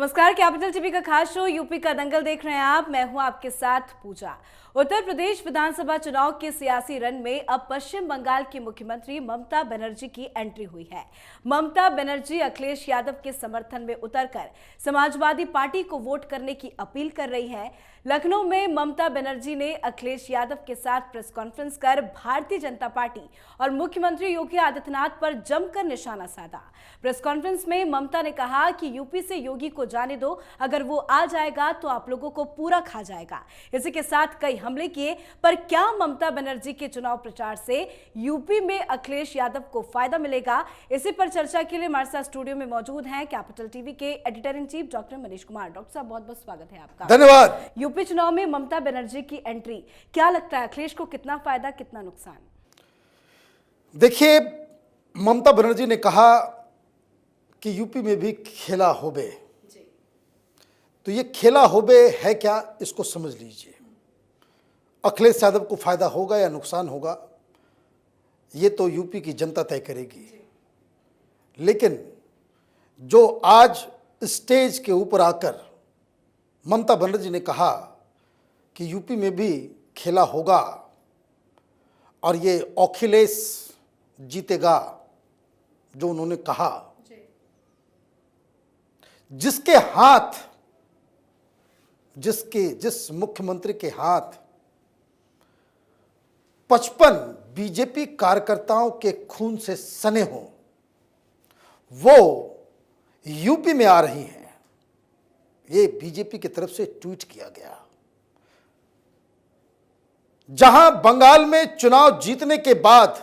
नमस्कार, capital TV का खास शो यूपी का दंगल देख रहे हैं आप। मैं हूं आपके साथ पूजा। उत्तर प्रदेश विधानसभा चुनाव के सियासी रण में अब पश्चिम बंगाल की मुख्यमंत्री ममता बनर्जी की एंट्री हुई है। ममता बनर्जी अखिलेश यादव के समर्थन में उतरकर समाजवादी पार्टी को वोट करने की अपील कर रही हैं। लखनऊ में ममता बनर्जी ने अखिलेश यादव के साथ प्रेस कॉन्फ्रेंस कर भारतीय जनता पार्टी और मुख्यमंत्री योगी आदित्यनाथ पर जमकर निशाना साधा। प्रेस कॉन्फ्रेंस में ममता ने कहा कि यूपी से योगी को जाने दो, अगर वो आ जाएगा तो आप लोगों को पूरा खा जाएगा। इसी के साथ कई हमले किए। पर क्या ममता बनर्जी के चुनाव प्रचार से यूपी में अखिलेश यादव को फायदा मिलेगा? इसी पर चर्चा के लिए हमारे साथ स्टूडियो में मौजूद हैं कैपिटल टीवी के editor in chief doctor Manish Kumar. Doctor साहब, बहुत बहुत स्वागत है आपका। धन्यवाद। यूपी चुनाव में ममता बनर्जी की एंट्री, क्या लगता है अखिलेश को कितना फायदा कितना नुकसान? देखिए, ममता बनर्जी ने कहा कि यूपी में भी खेला होबे, तो ये खेला होबे है क्या, इसको समझ लीजिए। अखिलेश यादव को फायदा होगा या नुकसान होगा, ये तो यूपी की जनता तय करेगी। लेकिन जो आज स्टेज के ऊपर आकर ममता बनर्जी ने कहा कि यूपी में भी खेला होगा और ये अखिलेश जीतेगा, जो उन्होंने कहा, जिसके हाथ जिस मुख्यमंत्री के हाथ 55 बीजेपी कार्यकर्ताओं के खून से सने हों, वो यूपी में आ रही हैं। ये बीजेपी की तरफ से ट्वीट किया गया। जहां बंगाल में चुनाव जीतने के बाद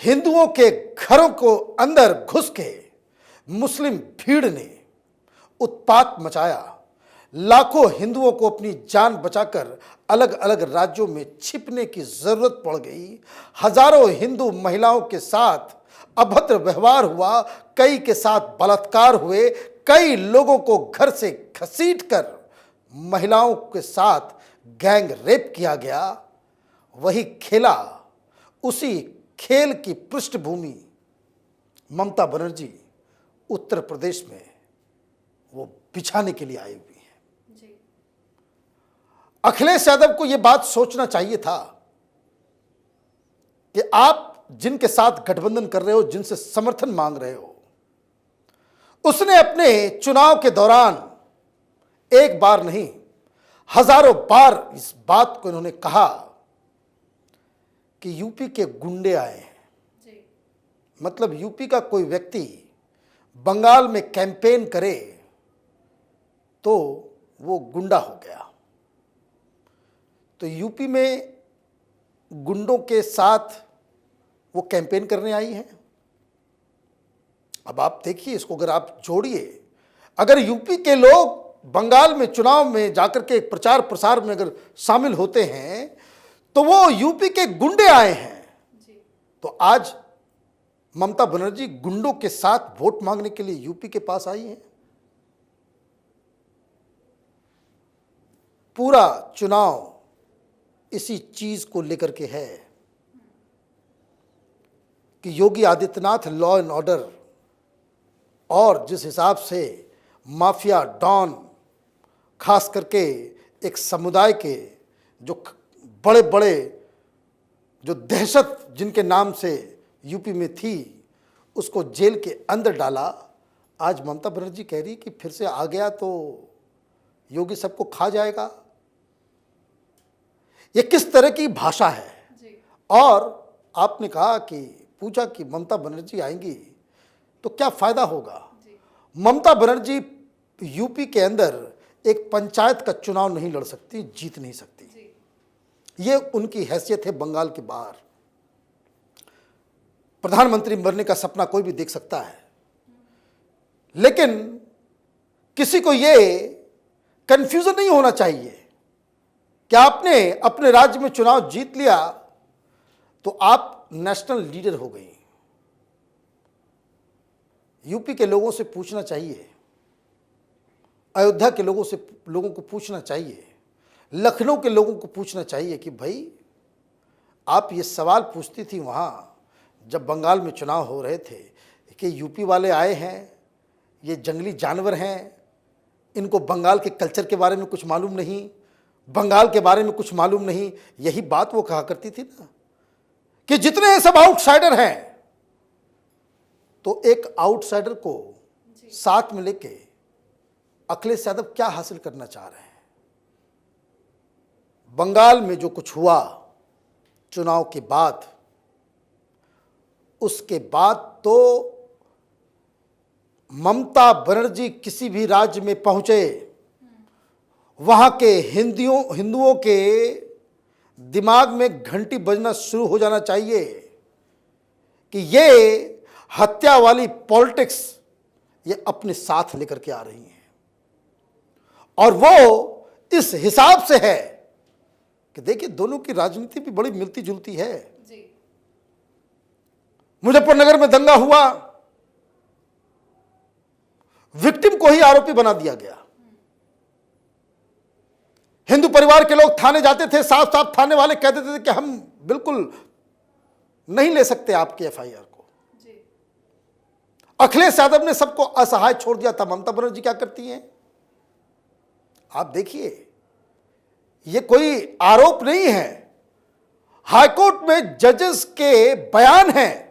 हिंदुओं के घरों को अंदर घुस के मुस्लिम भीड़ ने उत्पात मचाया, लाखों हिंदुओं को अपनी जान बचाकर अलग अलग राज्यों में छिपने की जरूरत पड़ गई। हजारों हिंदू महिलाओं के साथ अभद्र व्यवहार हुआ, कई के साथ बलात्कार हुए, कई लोगों को घर से घसीटकर महिलाओं के साथ गैंग रेप किया गया। वही खेला, उसी खेल की पृष्ठभूमि ममता बनर्जी उत्तर प्रदेश में वो बिछाने के लिए आई हुई है। अखिलेश यादव को यह बात सोचना चाहिए था कि आप जिनके साथ गठबंधन कर रहे हो, जिनसे समर्थन मांग रहे हो, उसने अपने चुनाव के दौरान एक बार नहीं, हजारों बार इस बात को इन्होंने कहा कि यूपी के गुंडे आए हैं। मतलब यूपी का कोई व्यक्ति बंगाल में कैंपेन करे तो वो गुंडा हो गया। तो यूपी में गुंडों के साथ वो कैंपेन करने आई हैं। अब आप देखिए, इसको अगर आप जोड़िए, अगर यूपी के लोग बंगाल में चुनाव में जाकर के प्रचार प्रसार में अगर शामिल होते हैं तो वो यूपी के गुंडे आए हैं। तो आज ममता बनर्जी गुंडों के साथ वोट मांगने के लिए यूपी के पास आई हैं। पूरा चुनाव इसी चीज को लेकर के है कि Yogi Adityanath law and order और जिस हिसाब से माफिया डॉन, खास करके एक समुदाय के जो बड़े बड़े जो दहशत जिनके नाम से यूपी में थी, उसको जेल के अंदर डाला। आज ममता बनर्जी कह रही कि फिर से आ गया तो योगी सबको खा जाएगा। ये किस तरह की भाषा है? और आपने कहा कि पूछा कि ममता बनर्जी आएंगी तो क्या फायदा होगा? ममता बनर्जी यूपी के अंदर एक पंचायत का चुनाव नहीं लड़ सकती, जीत नहीं सकती। ये उनकी हैसियत है बंगाल के बाहर। प्रधानमंत्री बनने का सपना कोई भी देख सकता है, लेकिन किसी को ये कंफ्यूजन नहीं होना चाहिए कि आपने अपने राज्य में चुनाव जीत लिया तो आप नेशनल लीडर हो गई। यूपी के लोगों से पूछना चाहिए, अयोध्या के लोगों को पूछना चाहिए, लखनऊ के लोगों को पूछना चाहिए कि भाई आप ये सवाल पूछती थी वहाँ जब बंगाल में चुनाव हो रहे थे कि यूपी वाले आए हैं ये जंगली जानवर हैं, इनको बंगाल के कल्चर के बारे में कुछ मालूम नहीं, बंगाल के बारे में कुछ मालूम नहीं। यही बात वो कहा करती थी ना कि जितने सब आउटसाइडर हैं, तो एक आउटसाइडर को साथ में लेके अखिलेश यादव क्या हासिल करना चाह रहे हैं। बंगाल में जो कुछ हुआ चुनाव के बाद, उसके बाद तो ममता बनर्जी किसी भी राज्य में पहुंचे, वहां के हिंदुओं के दिमाग में घंटी बजना शुरू हो जाना चाहिए कि ये हत्या वाली पॉलिटिक्स ये अपने साथ लेकर के आ रही हैं। और वो इस हिसाब से है कि देखिए दोनों की राजनीति भी बड़ी मिलती जुलती है। मुजफ्फरनगर में दंगा हुआ, विक्टिम को ही आरोपी बना दिया गया। हिंदू परिवार के लोग थाने जाते थे, साफ साफ थाने वाले कहते थे कि हम बिल्कुल नहीं ले सकते आपके एफआईआर को। अखिलेश यादव ने सबको असहाय छोड़ दिया था। ममता बनर्जी क्या करती हैं आप देखिए, ये कोई आरोप नहीं है, हाईकोर्ट में जजेस के बयान हैं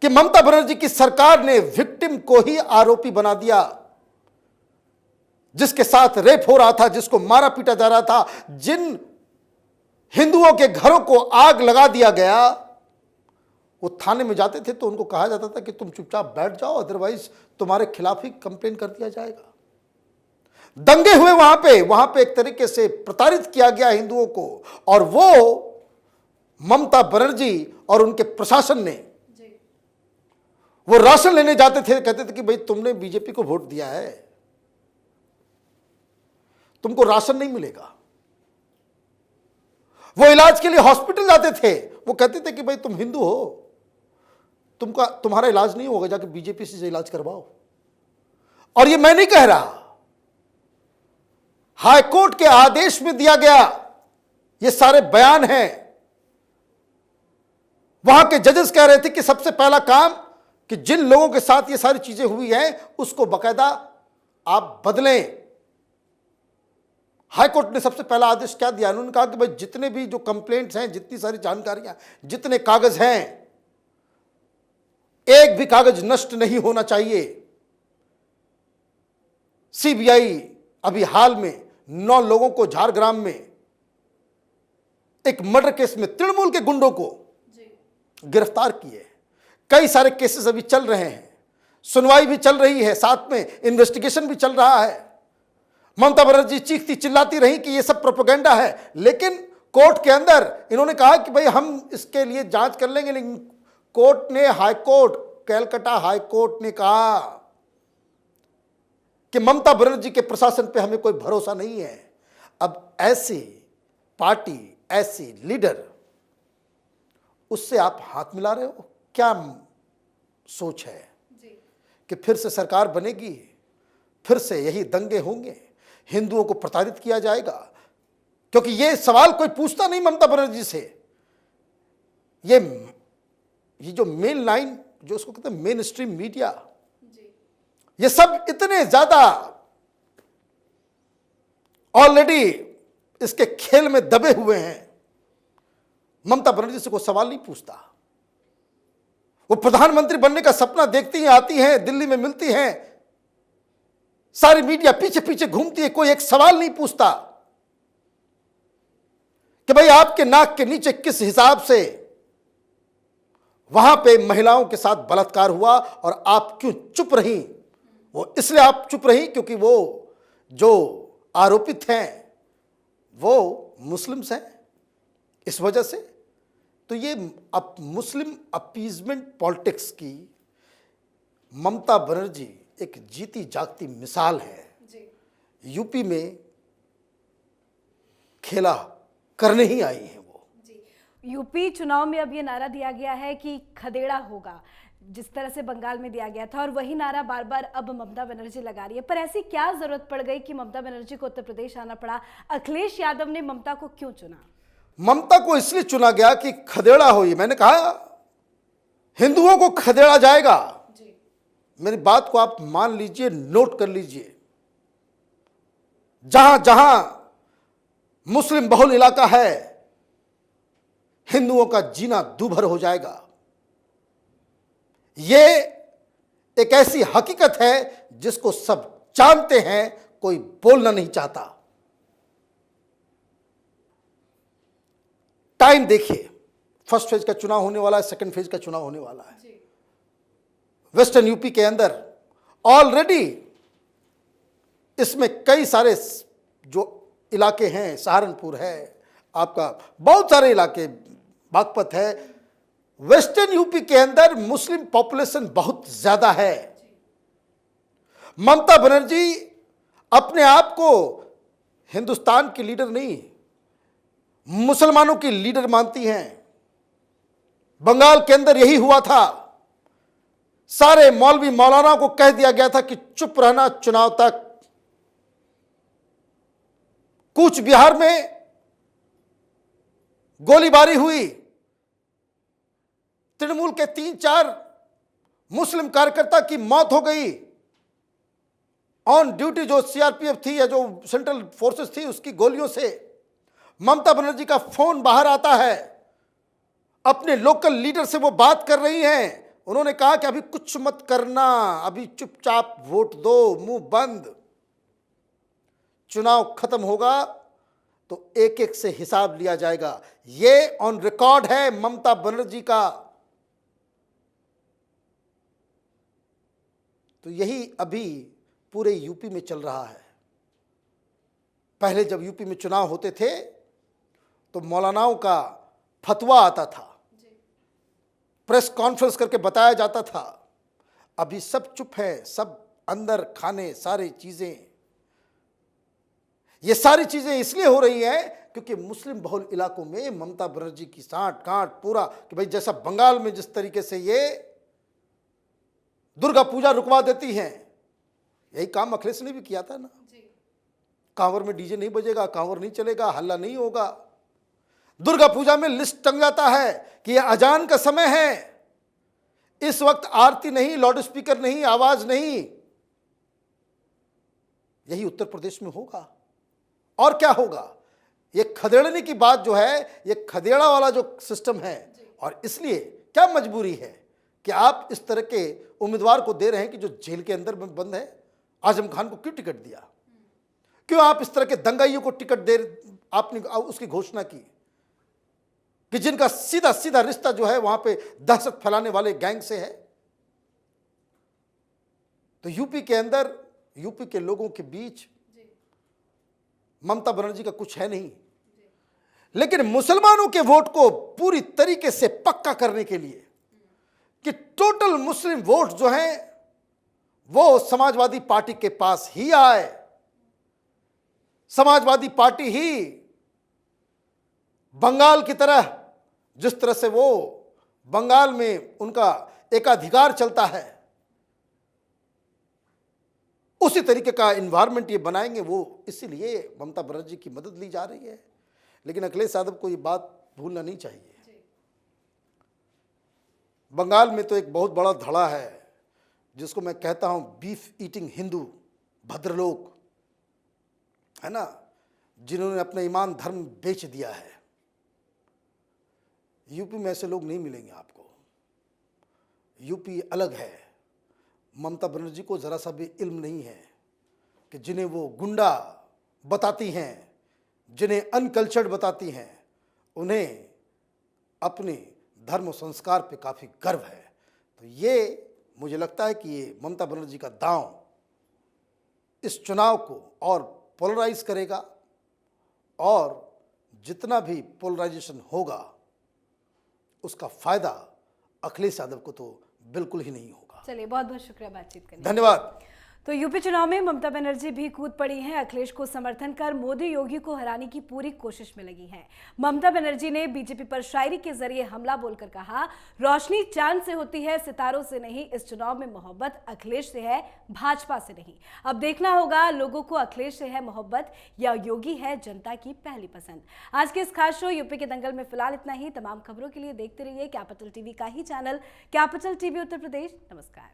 कि ममता बनर्जी की सरकार ने विक्टिम को ही आरोपी बना दिया। जिसके साथ रेप हो रहा था, जिसको मारा पीटा जा रहा था, जिन हिंदुओं के घरों को आग लगा दिया गया, वो थाने में जाते थे तो उनको कहा जाता था कि तुम चुपचाप बैठ जाओ, अदरवाइज तुम्हारे खिलाफ ही कंप्लेन कर दिया जाएगा। दंगे हुए वहां पे एक तरीके से प्रताड़ित किया गया हिंदुओं को, और वो ममता बनर्जी और उनके प्रशासन ने, वो राशन लेने जाते थे, कहते थे कि भाई तुमने बीजेपी को वोट दिया है, तुमको राशन नहीं मिलेगा। वो इलाज के लिए हॉस्पिटल जाते थे, वो कहते थे कि भाई तुम हिंदू हो, तुम्हारा इलाज नहीं होगा, जाके बीजेपी से इलाज करवाओ। और ये मैं नहीं कह रहा, हाईकोर्ट के आदेश में दिया गया, ये सारे बयान हैं। वहां के जजेस कह रहे थे कि सबसे पहला काम कि जिन लोगों के साथ ये सारी चीजें हुई हैं उसको बकायदा आप बदलें। हाईकोर्ट ने सबसे पहला आदेश क्या दिया, उन्होंने कहा कि भाई जितने भी जो कंप्लेंट्स हैं, जितनी सारी जानकारियां, जितने कागज हैं, एक भी कागज नष्ट नहीं होना चाहिए। सीबीआई अभी हाल में 9 लोगों को झारग्राम में एक मर्डर केस में तृणमूल के गुंडों को गिरफ्तार किए। कई सारे केसेस अभी चल रहे हैं, सुनवाई भी चल रही है, साथ में इन्वेस्टिगेशन भी चल रहा है। ममता बनर्जी चीखती चिल्लाती रही कि ये सब प्रोपेगेंडा है, लेकिन कोर्ट के अंदर इन्होंने कहा कि भाई हम इसके लिए जांच कर लेंगे, लेकिन कोर्ट ने, हाईकोर्ट, कैलकाटा हाईकोर्ट ने कहा कि ममता बनर्जी के प्रशासन पे हमें कोई भरोसा नहीं है। अब ऐसी पार्टी, ऐसी लीडर, उससे आप हाथ मिला रहे हो, क्या सोच है कि फिर से सरकार बनेगी, फिर से यही दंगे होंगे, हिंदुओं को प्रताड़ित किया जाएगा? क्योंकि ये सवाल कोई पूछता नहीं ममता बनर्जी से। ये जो मेन लाइन, जो उसको कहते हैं मेन स्ट्रीम मीडिया, ये सब इतने ज्यादा ऑलरेडी इसके खेल में दबे हुए हैं, ममता बनर्जी से कोई सवाल नहीं पूछता। वो प्रधानमंत्री बनने का सपना देखती हैं, आती हैं, दिल्ली में मिलती हैं, सारी मीडिया पीछे पीछे घूमती है, कोई एक सवाल नहीं पूछता कि भाई आपके नाक के नीचे किस हिसाब से वहां पे महिलाओं के साथ बलात्कार हुआ और आप क्यों चुप रही। वो इसलिए आप चुप रही क्योंकि वो जो आरोपित हैं वो मुस्लिम्स हैं, इस वजह से। तो ये अब मुस्लिम अपीजमेंट पॉलिटिक्स की ममता बनर्जी एक जीती जागती मिसाल है। यूपी में खेला करने ही आई है वो। यूपी चुनाव में अब ये नारा दिया गया है कि खदेड़ा होगा, जिस तरह से बंगाल में दिया गया था, और वही नारा बार बार अब ममता बनर्जी लगा रही है। पर ऐसी क्या जरूरत पड़ गई कि ममता बनर्जी को उत्तर प्रदेश आना पड़ा? अखिलेश यादव ने ममता को क्यों चुना? ममता को इसलिए चुना गया कि खदेड़ा हो। ये मैंने कहा हिंदुओं को खदेड़ा जाएगा, मेरी बात को आप मान लीजिए, नोट कर लीजिए, जहां जहां मुस्लिम बहुल इलाका है, हिंदुओं का जीना दूभर हो जाएगा। यह एक ऐसी हकीकत है जिसको सब जानते हैं, कोई बोलना नहीं चाहता। टाइम देखिए, फर्स्ट फेज का चुनाव होने वाला है, सेकंड फेज का चुनाव होने वाला है। वेस्टर्न यूपी के अंदर ऑलरेडी इसमें कई सारे जो इलाके हैं, सहारनपुर है, आपका बहुत सारे इलाके, बागपत है, वेस्टर्न यूपी के अंदर मुस्लिम पॉपुलेशन बहुत ज्यादा है। ममता बनर्जी अपने आप को हिंदुस्तान की लीडर नहीं, मुसलमानों की लीडर मानती हैं। बंगाल के अंदर यही हुआ था। सारे मौलवी मौलाना को कह दिया गया था कि चुप रहना चुनाव तक। कूच बिहार में गोलीबारी हुई, तृणमूल के 3-4 मुस्लिम कार्यकर्ता की मौत हो गई। ऑन ड्यूटी जो सीआरपीएफ थी या जो सेंट्रल फोर्सेस थी, उसकी गोलियों से। ममता बनर्जी का फोन बाहर आता है, अपने लोकल लीडर से वो बात कर रही हैं। उन्होंने कहा कि अभी कुछ मत करना, अभी चुपचाप वोट दो, मुंह बंद। चुनाव खत्म होगा तो एक एक से हिसाब लिया जाएगा। ये ऑन रिकॉर्ड है ममता बनर्जी का। तो यही अभी पूरे यूपी में चल रहा है। पहले जब यूपी में चुनाव होते थे तो मौलानाओं का फतवा आता था, प्रेस कॉन्फ्रेंस करके बताया जाता था। अभी सब चुप है, सब अंदर खाने, सारी चीजें। ये सारी चीजें इसलिए हो रही हैं क्योंकि मुस्लिम बहुल इलाकों में ममता बनर्जी की सांठ गांठ पूरा, कि भाई जैसा बंगाल में जिस तरीके से ये दुर्गा पूजा रुकवा देती हैं, यही काम अखिलेश ने भी किया था ना। कांवर में डीजे नहीं बजेगा, कांवर नहीं चलेगा, हल्ला नहीं होगा। दुर्गा पूजा में लिस्ट टंग जाता है कि यह अजान का समय है, इस वक्त आरती नहीं, लाउड स्पीकर नहीं, आवाज नहीं। यही उत्तर प्रदेश में होगा। और क्या होगा? ये खदेड़ने की बात जो है, ये खदेड़ा वाला जो सिस्टम है। और इसलिए क्या मजबूरी है कि आप इस तरह के उम्मीदवार को दे रहे हैं कि जो जेल के अंदर में बंद है। आजम खान को क्यों टिकट दिया? क्यों आप इस तरह के दंगाइयों को टिकट दे, आपने उसकी घोषणा की कि जिनका सीधा सीधा रिश्ता जो है वहां पे दहशत फैलाने वाले गैंग से है। तो यूपी के अंदर, यूपी के लोगों के बीच ममता बनर्जी का कुछ है नहीं, लेकिन मुसलमानों के वोट को पूरी तरीके से पक्का करने के लिए कि टोटल मुस्लिम वोट जो हैं वो समाजवादी पार्टी के पास ही आए, समाजवादी पार्टी ही बंगाल की तरह, जिस तरह से वो बंगाल में उनका एकाधिकार चलता है, उसी तरीके का एनवायरनमेंट ये बनाएंगे। वो इसीलिए ममता बनर्जी की मदद ली जा रही है। लेकिन अखिलेश यादव को ये बात भूलना नहीं चाहिए। बंगाल में तो एक बहुत बड़ा धड़ा है जिसको मैं कहता हूं बीफ ईटिंग हिंदू, भद्रलोक, है ना, जिन्होंने अपना ईमान धर्म बेच दिया है। यूपी में ऐसे लोग नहीं मिलेंगे आपको। यूपी अलग है। ममता बनर्जी को जरा सा भी इल्म नहीं है कि जिन्हें वो गुंडा बताती हैं, जिन्हें अनकल्चर्ड बताती हैं, उन्हें अपने धर्म और संस्कार पे काफ़ी गर्व है। तो ये मुझे लगता है कि ये ममता बनर्जी का दांव इस चुनाव को और पोलराइज करेगा, और जितना भी पोलराइजेशन होगा उसका फायदा अखिलेश यादव को तो बिल्कुल ही नहीं होगा। चलिए, बहुत बहुत शुक्रिया बातचीत करने। धन्यवाद। तो यूपी चुनाव में ममता बनर्जी भी कूद पड़ी हैं। अखिलेश को समर्थन कर मोदी योगी को हराने की पूरी कोशिश में लगी हैं। ममता बनर्जी ने बीजेपी पर शायरी के जरिए हमला बोलकर कहा, रोशनी चांद से होती है, सितारों से नहीं। इस चुनाव में मोहब्बत अखिलेश से है, भाजपा से नहीं। अब देखना होगा लोगों को अखिलेश से है मोहब्बत या योगी है जनता की पहली पसंद। आज के इस खास शो यूपी के दंगल में फिलहाल इतना ही। तमाम खबरों के लिए देखते रहिए कैपिटल टीवी का ही channel capital TV Uttar Pradesh. नमस्कार।